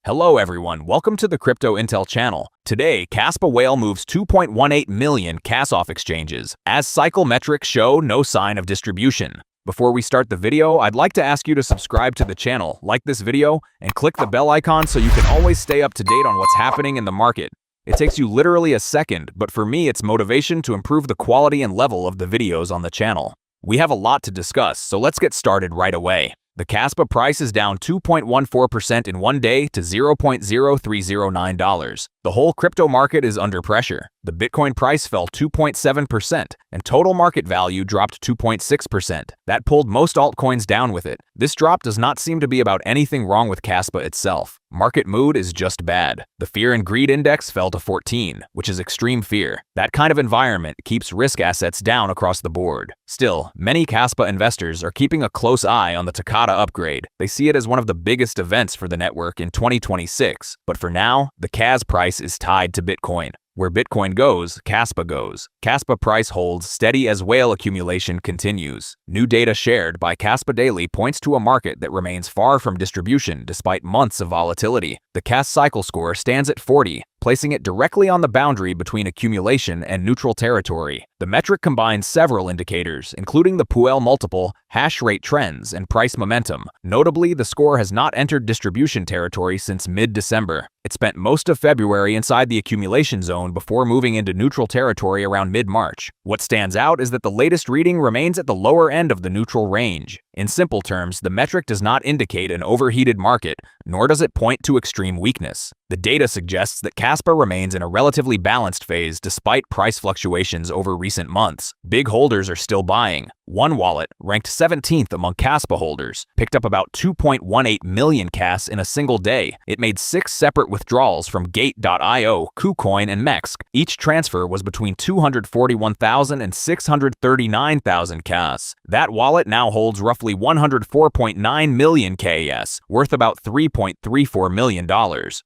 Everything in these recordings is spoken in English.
Hello everyone, welcome to the Crypto Intel channel. Today, Kaspa whale moves 2.18 million CAS off exchanges, as cycle metrics show no sign of distribution. Before we start the video, I'd like to ask you to subscribe to the channel, like this video, and click the bell icon so you can always stay up to date on what's happening in the market. It takes you literally a second, but for me it's motivation to improve the quality and level of the videos on the channel. We have a lot to discuss, so let's get started right away. The Kaspa price is down 2.14% in one day to $0.0309. The whole crypto market is under pressure. The Bitcoin price fell 2.7%, and total market value dropped 2.6%. That pulled most altcoins down with it. This drop does not seem to be about anything wrong with Kaspa itself. Market mood is just bad. The fear and greed index fell to 14, which is extreme fear. That kind of environment keeps risk assets down across the board. Still, many Kaspa investors are keeping a close eye on the Takata upgrade. They see it as one of the biggest events for the network in 2026. But for now, the CAS price is tied to Bitcoin. Where Bitcoin goes, Kaspa goes. Kaspa price holds steady as whale accumulation continues. New data shared by Kaspa Daily points to a market that remains far from distribution despite months of volatility. The CAS cycle score stands at 40, placing it directly on the boundary between accumulation and neutral territory. The metric combines several indicators, including the Puel multiple, hash rate trends, and price momentum. Notably, the score has not entered distribution territory since mid-December. It spent most of February inside the accumulation zone before moving into neutral territory around mid-March. What stands out is that the latest reading remains at the lower end of the neutral range. In simple terms, the metric does not indicate an overheated market, nor does it point to extreme weakness. The data suggests that Kaspa remains in a relatively balanced phase despite price fluctuations over recent months. Big holders are still buying. One wallet, ranked 17th among Kaspa holders, picked up about 2.18 million CAS in a single day. It made 6 separate withdrawals from Gate.io, KuCoin, and Mex. Each transfer was between 241,000 and 639,000 CAS. That wallet now holds roughly 104.9 million KAS, worth about $3.34 million.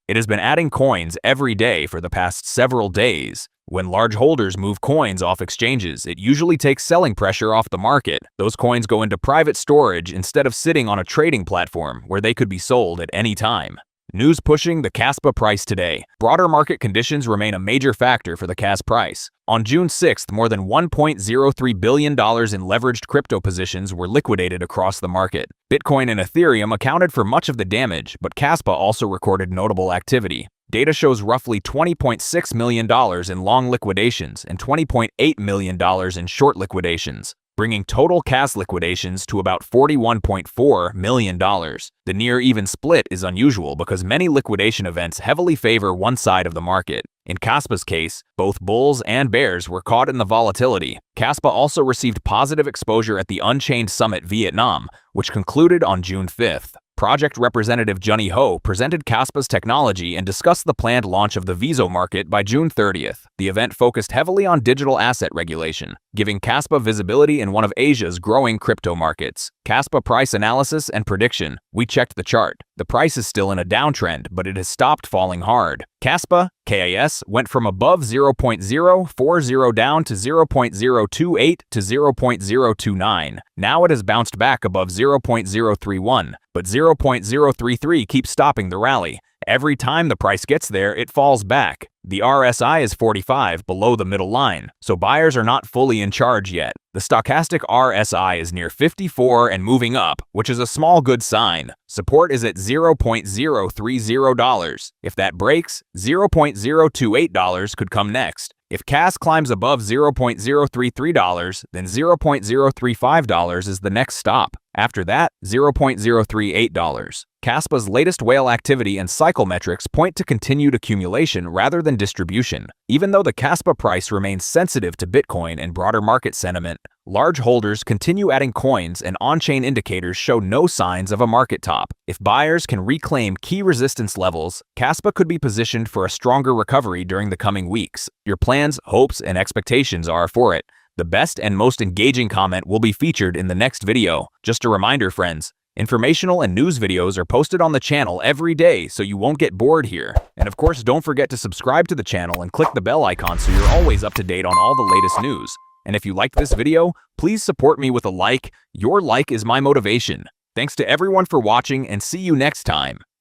It has been adding coins every day for the past several days. When large holders move coins off exchanges, it usually takes selling pressure off the market. Those coins go into private storage instead of sitting on a trading platform where they could be sold at any time. News pushing the Kaspa price today. Broader market conditions remain a major factor for the CAS price. On June 6th, more than $1.03 billion in leveraged crypto positions were liquidated across the market. Bitcoin and Ethereum accounted for much of the damage, but Kaspa also recorded notable activity. Data shows roughly $20.6 million in long liquidations and $20.8 million in short liquidations, bringing total CAS liquidations to about $41.4 million. The near-even split is unusual because many liquidation events heavily favor one side of the market. In Kaspa's case, both bulls and bears were caught in the volatility. Kaspa also received positive exposure at the Unchained Summit Vietnam, which concluded on June 5th. Project representative Junny Ho presented Kaspa's technology and discussed the planned launch of the Viso market by June 30th. The event focused heavily on digital asset regulation, giving Kaspa visibility in one of Asia's growing crypto markets. Kaspa price analysis and prediction. We checked the chart. The price is still in a downtrend, but it has stopped falling hard. Kaspa, KAS, went from above 0.040 down to 0.028 to 0.029. Now it has bounced back above 0.031, but 0.033 keeps stopping the rally. Every time the price gets there, it falls back. The RSI is 45 below the middle line, so buyers are not fully in charge yet. The stochastic RSI is near 54 and moving up, which is a small good sign. Support is at $0.030. If that breaks, $0.028 could come next. If CAS climbs above $0.033, then $0.035 is the next stop. After that, $0.038. Kaspa's latest whale activity and cycle metrics point to continued accumulation rather than distribution. Even though the Kaspa price remains sensitive to Bitcoin and broader market sentiment, large holders continue adding coins and on-chain indicators show no signs of a market top. If buyers can reclaim key resistance levels, Kaspa could be positioned for a stronger recovery during the coming weeks. Your plans, hopes, and expectations are for it. The best and most engaging comment will be featured in the next video. Just a reminder, friends, informational and news videos are posted on the channel every day, so you won't get bored here. And of course, don't forget to subscribe to the channel and click the bell icon so you're always up to date on all the latest news. And if you liked this video, please support me with a like. Your like is my motivation. Thanks to everyone for watching, and see you next time.